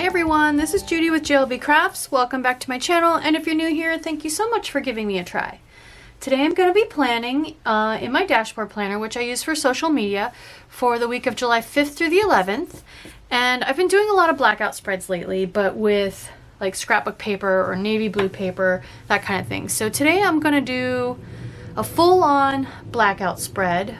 everyone, this is Judy with JLBCrafts. Welcome back to my channel, and if you're new here, thank you so much for giving me a try. Today I'm going to be planning in my dashboard planner, which I use for social media, for the week of July 5th through the 11th. And I've been doing a lot of blackout spreads lately, but with like scrapbook paper or navy blue paper, that kind of thing. So today I'm going to do a full-on blackout spread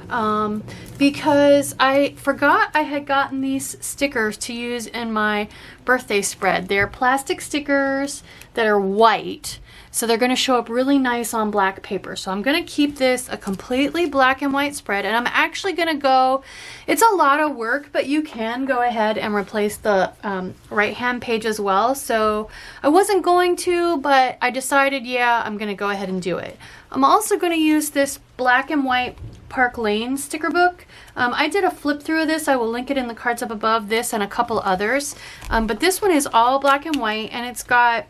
because I forgot I had gotten these stickers to use in my birthday spread. They're plastic stickers that are white, so they're going to show up really nice on black paper. So I'm going to keep this a completely black and white spread, and I'm actually going to go, it's a lot of work, but you can go ahead and replace the right hand page as well. So I wasn't going to, but I decided, yeah, I'm going to go ahead and do it. I'm also going to use this black and white Park Lane sticker book. I did a flip through of this. I will link it in the cards up above, this and a couple others. But this one is all black and white, and it's got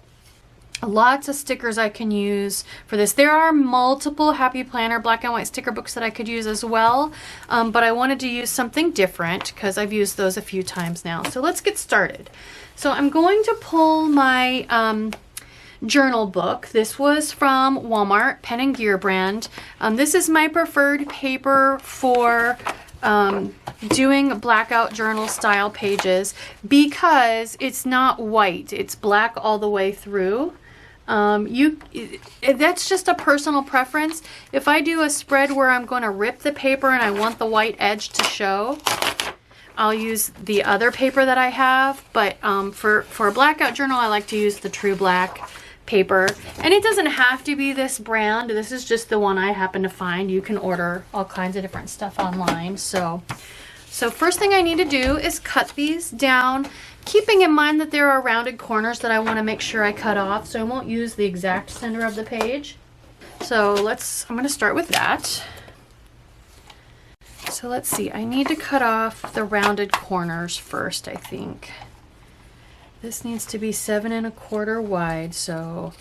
lots of stickers I can use for this. There are multiple Happy Planner black and white sticker books that I could use as well, but I wanted to use something different because I've used those a few times now. So let's get started. So I'm going to pull my journal book. This was from Walmart, Pen and Gear brand. This is my preferred paper for doing blackout journal style pages because it's not white, it's black all the way through. That's just a personal preference. If I do a spread where I'm going to rip the paper and I want the white edge to show, I'll use the other paper that I have, but for a blackout journal I like to use the true black paper. And it doesn't have to be this brand. This is just the one I happen to find. You can order all kinds of different stuff online. So first thing I need to do is cut these down, keeping in mind that there are rounded corners that I want to make sure I cut off, so I won't use the exact center of the page. So I'm going to start with that. So let's see, I need to cut off the rounded corners first, I think. This needs to be 7 1/4 wide, so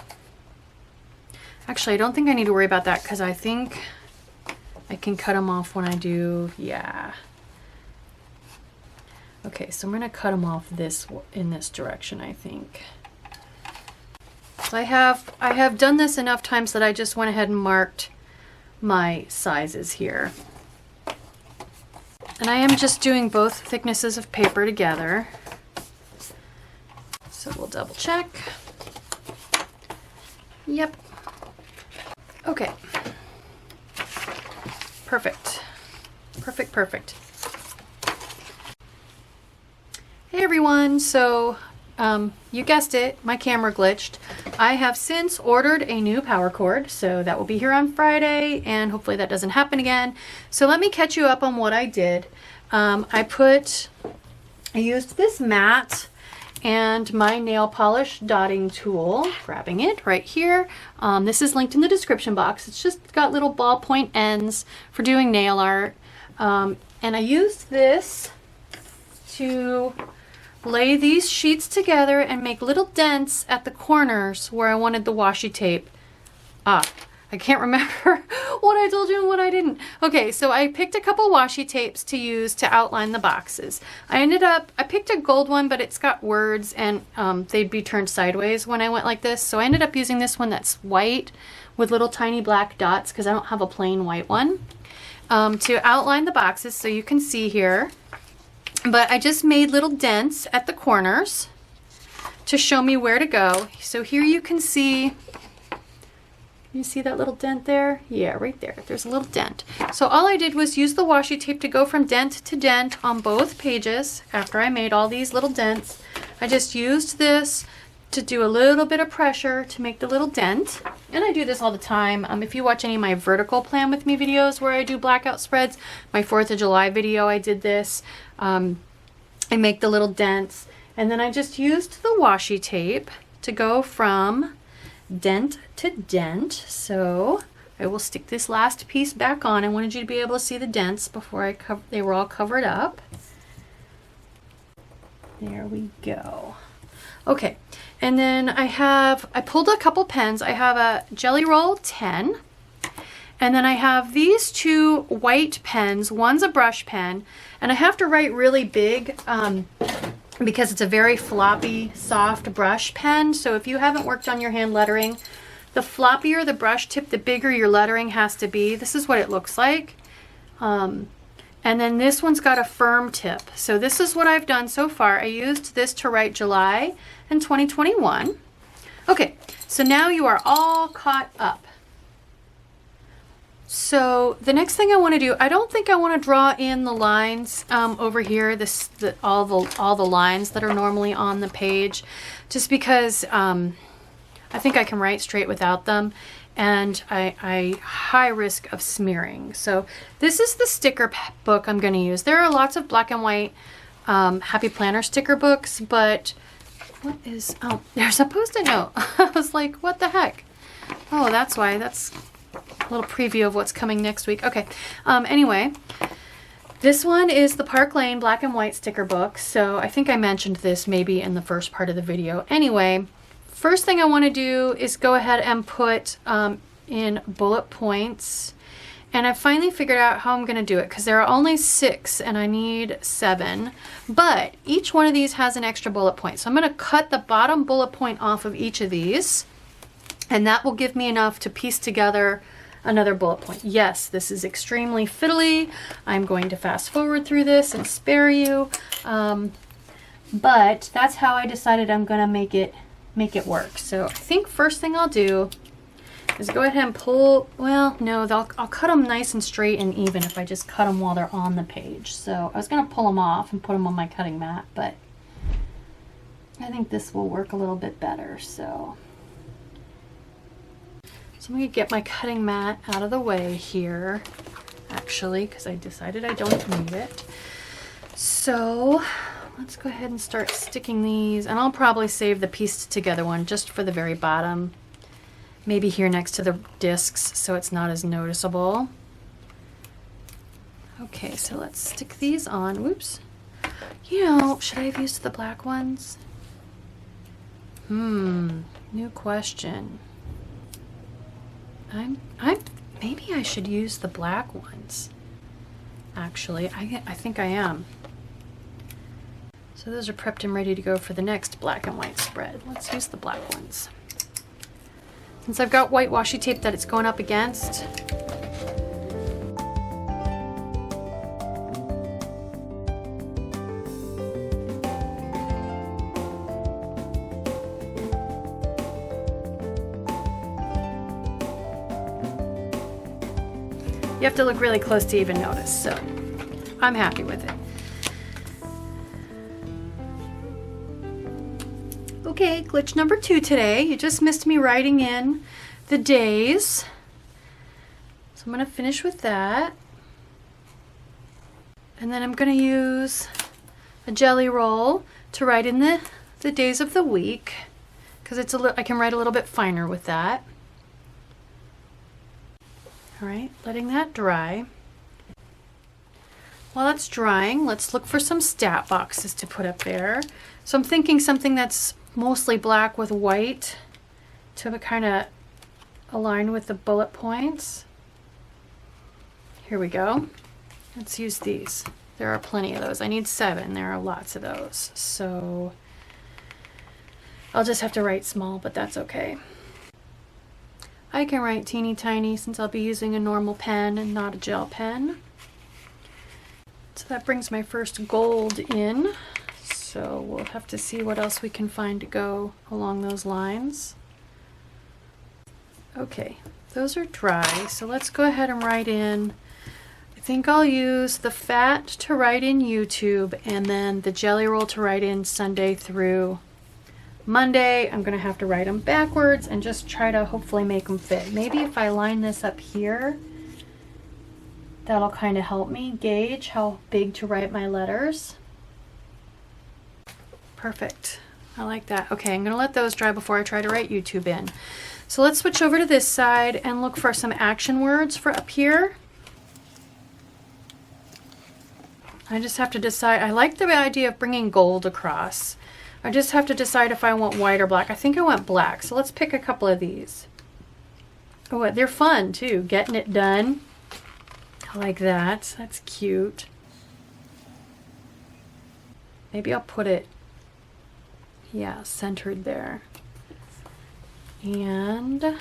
actually I don't think I need to worry about that because I think I can cut them off when I do, yeah. Okay, so I'm going to cut them off in this direction, I think. So I have done this enough times that I just went ahead and marked my sizes here. And I am just doing both thicknesses of paper together. So we'll double check. Yep. Okay. Perfect. Perfect, perfect. Hey everyone, so you guessed it, my camera glitched. I have since ordered a new power cord, so that will be here on Friday, and hopefully that doesn't happen again. So let me catch you up on what I did. I used this mat and my nail polish dotting tool, grabbing it right here. This is linked in the description box. It's just got little ballpoint ends for doing nail art. And I used this to lay these sheets together and make little dents at the corners where I wanted the washi tape. I can't remember what I told you and what I didn't. Okay, so I picked a couple washi tapes to use to outline the boxes. I picked a gold one, but it's got words and they'd be turned sideways when I went like this. So I ended up using this one that's white with little tiny black dots because I don't have a plain white one to outline the boxes so you can see here. But I just made little dents at the corners to show me where to go. So here you can see, you see that little dent there? Yeah, right there. There's a little dent. So all I did was use the washi tape to go from dent to dent on both pages. After I made all these little dents, I just used this to do a little bit of pressure to make the little dent. And I do this all the time. If you watch any of my vertical plan with me videos where I do blackout spreads, my 4th of July video, I did this. I make the little dents, and then I just used the washi tape to go from dent to dent. So I will stick this last piece back on. I wanted you to be able to see the dents before they were all covered up. There we go. Okay, and then I pulled a couple pens. I have a Jelly Roll 10, and then I have these two white pens. One's a brush pen, and I have to write really big because it's a very floppy, soft brush pen. So if you haven't worked on your hand lettering, the floppier the brush tip, the bigger your lettering has to be. This is what it looks like. And then this one's got a firm tip. So this is what I've done so far. I used this to write July in 2021. Okay, so now you are all caught up. So the next thing I want to do, I don't think I want to draw in the lines over here, all the lines that are normally on the page, just because I think I can write straight without them, and I high risk of smearing. So this is the sticker book I'm going to use. There are lots of black and white Happy Planner sticker books, but what is, oh, there's a Post-it note. I was like, what the heck? Oh, that's why. That's a little preview of what's coming next week. Okay. Anyway, this one is the Park Lane black and white sticker book. So I think I mentioned this maybe in the first part of the video. Anyway, first thing I want to do is go ahead and put in bullet points. And I finally figured out how I'm going to do it, because there are only 6 and I need 7. But each one of these has an extra bullet point. So I'm going to cut the bottom bullet point off of each of these. And that will give me enough to piece together another bullet point. Yes, this is extremely fiddly. I'm going to fast forward through this and spare you. But that's how I decided I'm going to make it work. So I think first thing I'll do is go ahead and pull, well, no, I'll cut them nice and straight and even if I just cut them while they're on the page. So I was going to pull them off and put them on my cutting mat, but I think this will work a little bit better. So I'm going to get my cutting mat out of the way here, actually, because I decided I don't need it. So let's go ahead and start sticking these, and I'll probably save the pieced together one just for the very bottom, maybe here next to the discs so it's not as noticeable. Okay, so let's stick these on. Whoops. You know, should I have used the black ones? New question. Maybe I should use the black ones. Actually, I think I am. So those are prepped and ready to go for the next black and white spread. Let's use the black ones. Since I've got white washi tape that it's going up against, you have to look really close to even notice, so I'm happy with it. Okay, glitch number 2 today. You just missed me writing in the days. So I'm going to finish with that. And then I'm going to use a jelly roll to write in the days of the week, because it's I can write a little bit finer with that. All right, letting that dry. While that's drying, let's look for some stat boxes to put up there. So I'm thinking something that's mostly black with white to kind of align with the bullet points. Here we go. Let's use these. There are plenty of those. I need 7. There are lots of those. So I'll just have to write small, but that's okay. I can write teeny tiny since I'll be using a normal pen and not a gel pen. So that brings my first gold in. So we'll have to see what else we can find to go along those lines. Okay, those are dry. So let's go ahead and write in. I think I'll use the fat to write in YouTube and then the jelly roll to write in Sunday through Monday. I'm going to have to write them backwards and just try to hopefully make them fit. Maybe if I line this up here, that'll kind of help me gauge how big to write my letters. Perfect. I like that. Okay, I'm going to let those dry before I try to write YouTube in. So let's switch over to this side and look for some action words for up here. I just have to decide. I like the idea of bringing gold across. I just have to decide if I want white or black. I think I want black, so let's pick a couple of these. Oh, they're fun too. Getting it done. I like that. That's cute. Maybe I'll put it Yeah, centered there. And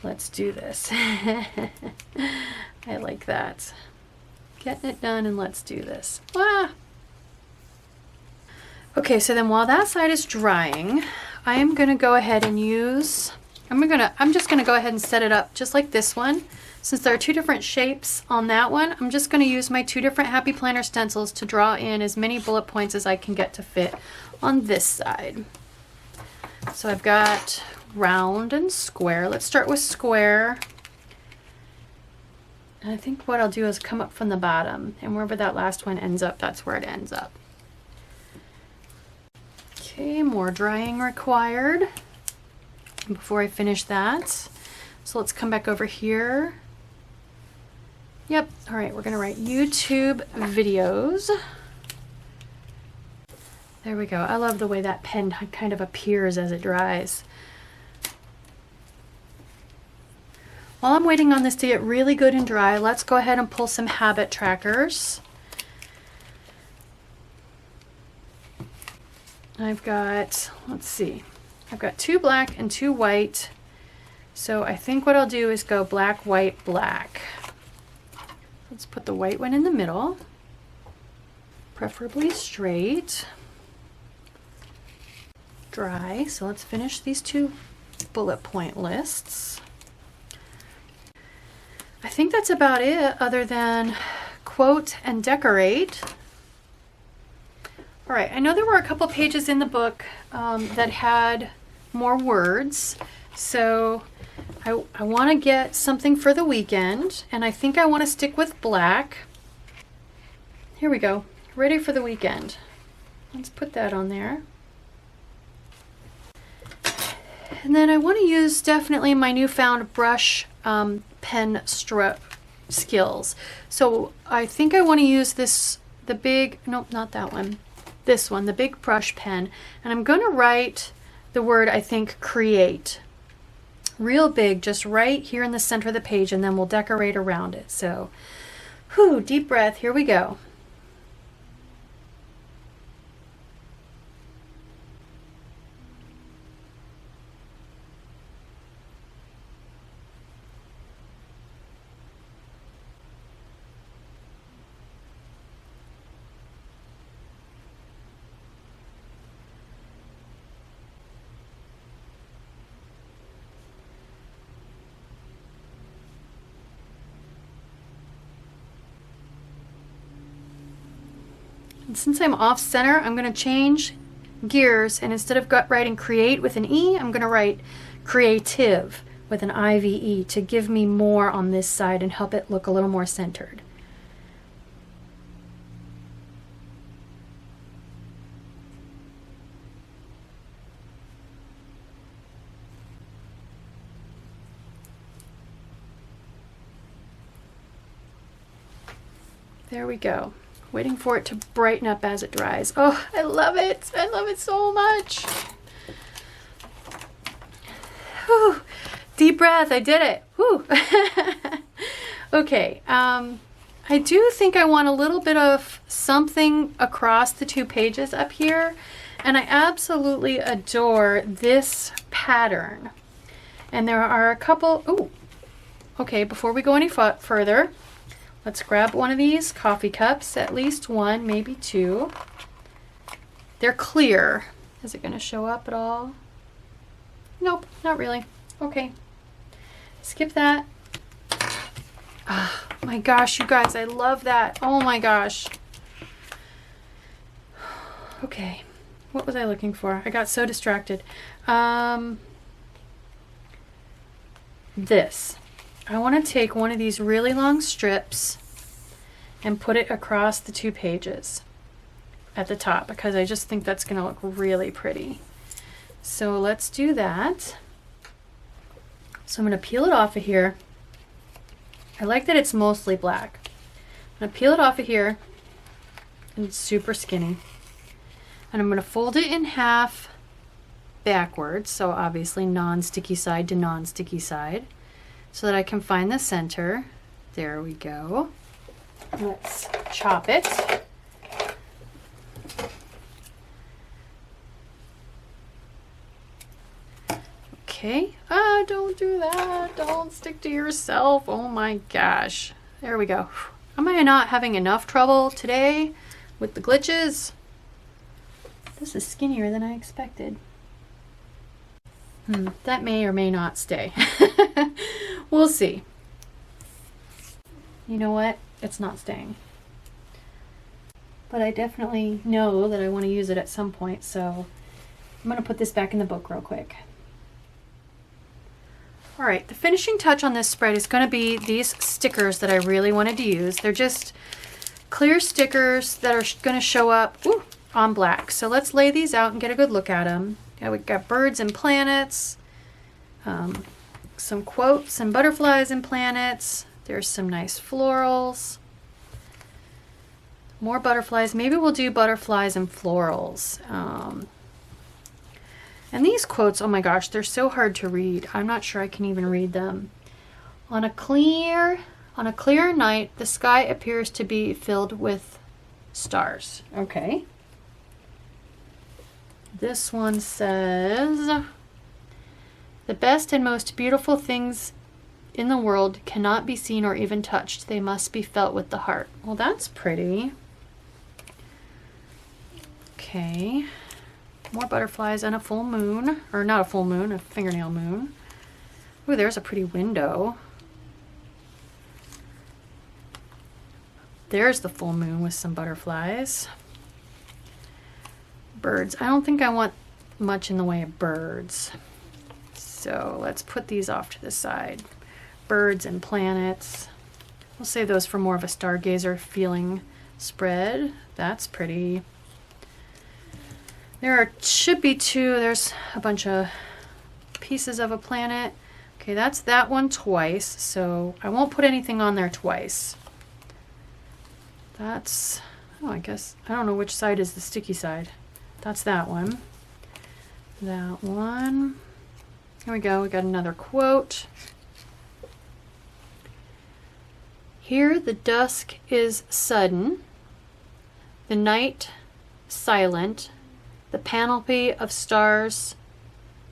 let's do this. I like that. Getting it done, and let's do this. Ah! Okay, so then while that side is drying, I am gonna go ahead and use, I'm just gonna go ahead and set it up just like this one. Since there are two different shapes on that one, I'm just gonna use my two different Happy Planner stencils to draw in as many bullet points as I can get to fit on this side. So I've got round and square. Let's start with square. And I think what I'll do is come up from the bottom, and wherever that last one ends up, that's where it ends up. Okay, more drying required before I finish that. So let's come back over here. Yep, all right, we're gonna write YouTube videos. There we go. I love the way that pen kind of appears as it dries. While I'm waiting on this to get really good and dry, let's go ahead and pull some habit trackers. I've got, let's see, I've got 2 black and 2 white. So I think what I'll do is go black, white, black. Let's put the white one in the middle, preferably straight. Dry, so let's finish these 2 bullet point lists. I think that's about it, other than quote and decorate. All right, I know there were a couple pages in the book that had more words, so I want to get something for the weekend, and I think I want to stick with black. Here we go, ready for the weekend. Let's put that on there. And then I want to use definitely my newfound brush pen stroke skills. So I think I want to use this, the big, nope, not that one. This one, the big brush pen, and I'm going to write the word, I think, create. Real big, just right here in the center of the page, and then we'll decorate around it. So, whew, deep breath, here we go. And since I'm off center, I'm going to change gears, and instead of writing create with an E, I'm going to write creative with an IVE to give me more on this side and help it look a little more centered. There we go. Waiting for it to brighten up as it dries. Oh, I love it. I love it so much. Whew. Deep breath. I did it. Whew. Okay. I do think I want a little bit of something across the 2 pages up here. And I absolutely adore this pattern. And there are a couple. Ooh. Okay, before we go any further, let's grab one of these coffee cups, at least one, maybe 2. They're clear. Is it going to show up at all? Nope, not really. Okay. Skip that. Oh my gosh, you guys, I love that. Oh my gosh. Okay. What was I looking for? I got so distracted. This. I want to take one of these really long strips and put it across the 2 pages at the top, because I just think that's going to look really pretty. So let's do that. So I'm going to peel it off of here. I like that it's mostly black. I'm going to peel it off of here, and it's super skinny. And I'm going to fold it in half backwards, so obviously non-sticky side to non-sticky side, so that I can find the center. There we go. Let's chop it. Okay. Ah, don't do that. Don't stick to yourself. Oh my gosh. There we go. Am I not having enough trouble today with the glitches? This is skinnier than I expected. That may or may not stay. We'll see. You know what? It's not staying. But I definitely know that I want to use it at some point, so I'm going to put this back in the book real quick. All right, the finishing touch on this spread is going to be these stickers that I really wanted to use. They're just clear stickers that are going to show up on black. So let's lay these out and get a good look at them. Yeah, we've got birds and planets, some quotes and butterflies and planets. There's some nice florals. More butterflies. Maybe we'll do butterflies and florals. And these quotes, oh my gosh, they're so hard to read. I'm not sure I can even read them. On a clear night, the sky appears to be filled with stars. Okay. This one says, the best and most beautiful things in the world cannot be seen or even touched. They must be felt with the heart. Well, that's pretty. Okay. More butterflies and a full moon. Or not a full moon, a fingernail moon. Ooh, there's a pretty window. There's the full moon with some butterflies. Birds. I don't think I want much in the way of birds. So let's put these off to the side. Birds and planets. We'll save those for more of a stargazer feeling spread. That's pretty. Should be two. There's a bunch of pieces of a planet. Okay, that's that one twice. So I won't put anything on there twice. That's, oh, I guess, I don't know which side is the sticky side. That's that one. That one. Here we go. We got another quote. Here the dusk is sudden, the night silent, the panoply of stars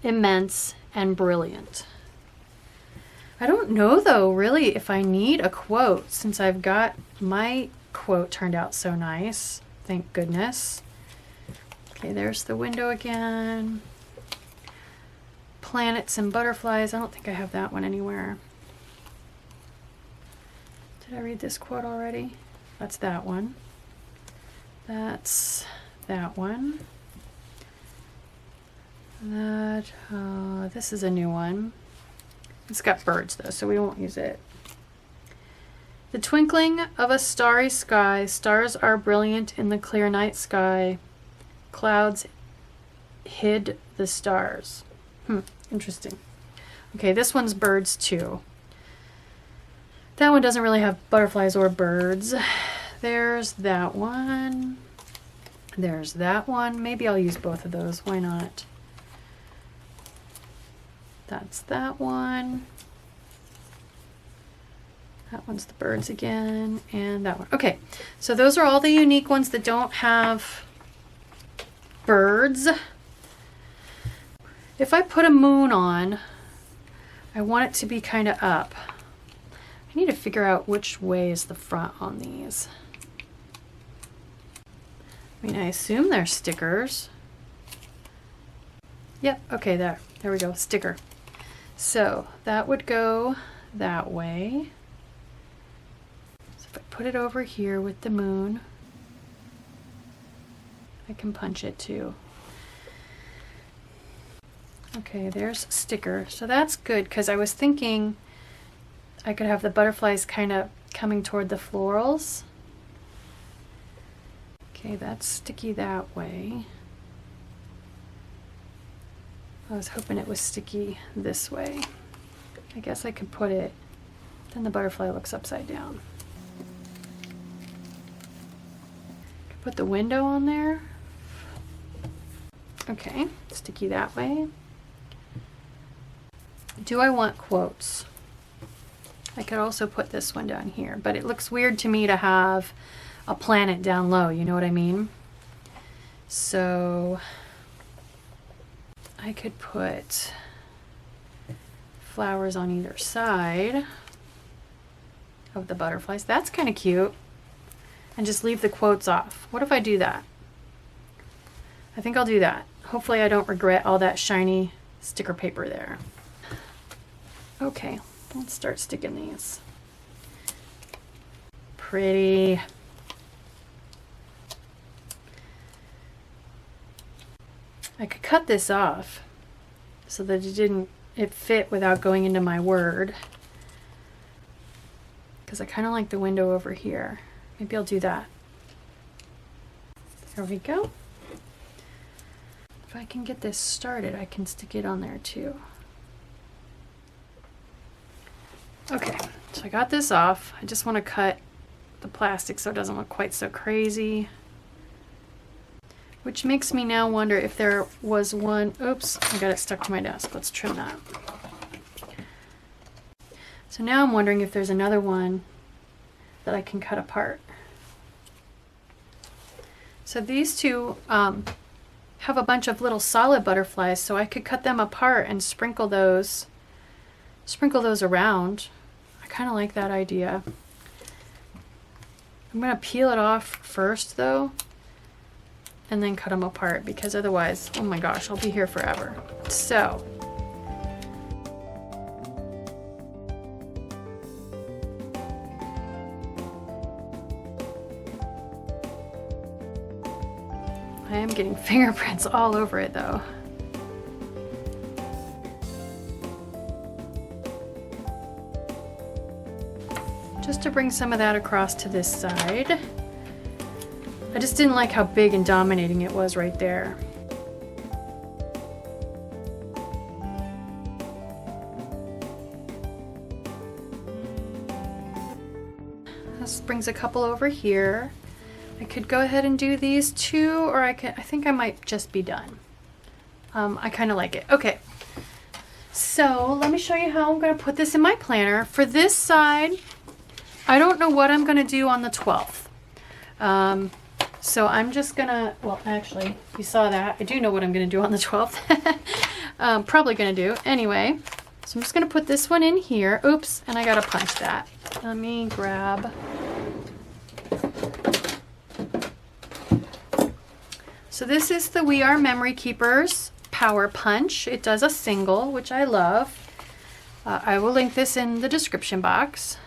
immense and brilliant. I don't know though, really, if I need a quote since I've got my quote turned out so nice. Thank goodness. Okay, there's the window again. Planets and butterflies. I don't think I have that one anywhere. Did I read this quote already? That's that one. That's that one. This is a new one. It's got birds though, so we won't use it. The twinkling of a starry sky. Stars are brilliant in the clear night sky. Clouds hid the stars. Interesting. Okay, this one's birds too. That one doesn't really have butterflies or birds. There's that one. There's that one. Maybe I'll use both of those. Why not? That's that one. That one's the birds again. And that one. Okay, so those are all the unique ones that don't have birds. If I put a moon on, I want it to be kind of up. I need to figure out which way is the front on these. I mean, I assume they're stickers. Yep, okay, there we go, sticker. So that would go that way. So if I put it over here with the moon, I can punch it too. Okay, there's sticker. So that's good because I was thinking I could have the butterflies kind of coming toward the florals. Okay, that's sticky that way. I was hoping it was sticky this way. I guess I could put it, then the butterfly looks upside down. Could put the window on there. Okay, sticky that way. Do I want quotes? I could also put this one down here, but it looks weird to me to have a planet down low, you know what I mean? So I could put flowers on either side of the butterflies. That's kind of cute. And just leave the quotes off. What if I do that? I think I'll do that. Hopefully I don't regret all that shiny sticker paper there. Okay, let's start sticking these. Pretty. I could cut this off so that it fit without going into my word. Because I kind of like the window over here. Maybe I'll do that. There we go. If I can get this started, I can stick it on there too. Okay, so I got this off. I just want to cut the plastic so it doesn't look quite so crazy. Which makes me now wonder if there was one. Oops, I got it stuck to my desk. Let's trim that. So now I'm wondering if there's another one that I can cut apart. So these two have a bunch of little solid butterflies, so I could cut them apart and sprinkle those around. I kind of like that idea. I'm gonna peel it off first though, and then cut them apart, because otherwise, oh my gosh, I'll be here forever. So I am getting fingerprints all over it though. Just to bring some of that across to this side. I just didn't like how big and dominating it was right there. This brings a couple over here. I could go ahead and do these two, or I think I might just be done. I kind of like it. Okay, so let me show you how I'm going to put this in my planner. For this side, I don't know what I'm going to do on the 12th. So I'm just going to, well, actually, you saw that. I do know what I'm going to do on the 12th. Probably going to do. Anyway, so I'm just going to put this one in here. Oops, and I got to punch that. Let me grab... So this is the We Are Memory Keepers Power Punch. It does a single, which I love. I will link this in the description box.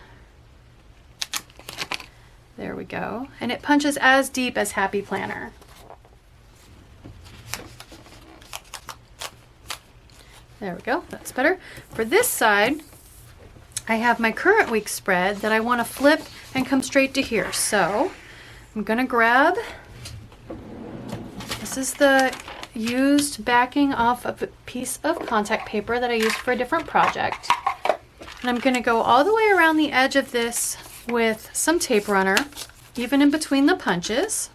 There we go. And it punches as deep as Happy Planner. There we go. That's better. For this side, I have my current week spread that I want to flip and come straight to here. So I'm going to grab... This is the used backing off of a piece of contact paper that I used for a different project. And I'm going to go all the way around the edge of this with some tape runner, even in between the punches.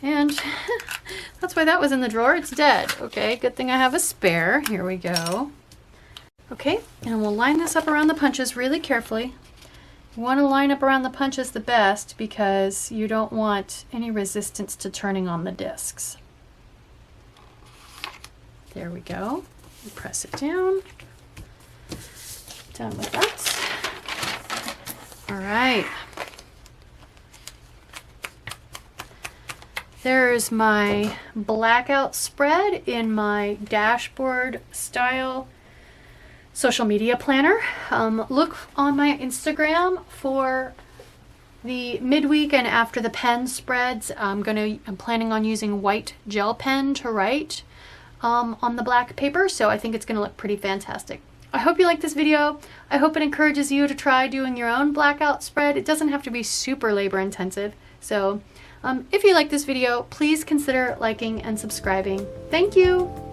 And that's why that was in the drawer. It's dead. Okay, good thing I have a spare. Here we go. Okay, and we'll line this up around the punches really carefully. You want to line up around the punches the best because you don't want any resistance to turning on the discs. There we go. Press it down. Done with that. All right. There's my blackout spread in my dashboard style social media planner. Look on my Instagram for the midweek and after the pen spreads. I'm planning on using white gel pen to write on the black paper, so I think it's going to look pretty fantastic. I hope you like this video. I hope it encourages you to try doing your own blackout spread. It doesn't have to be super labor intensive. So if you like this video, please consider liking and subscribing. Thank you.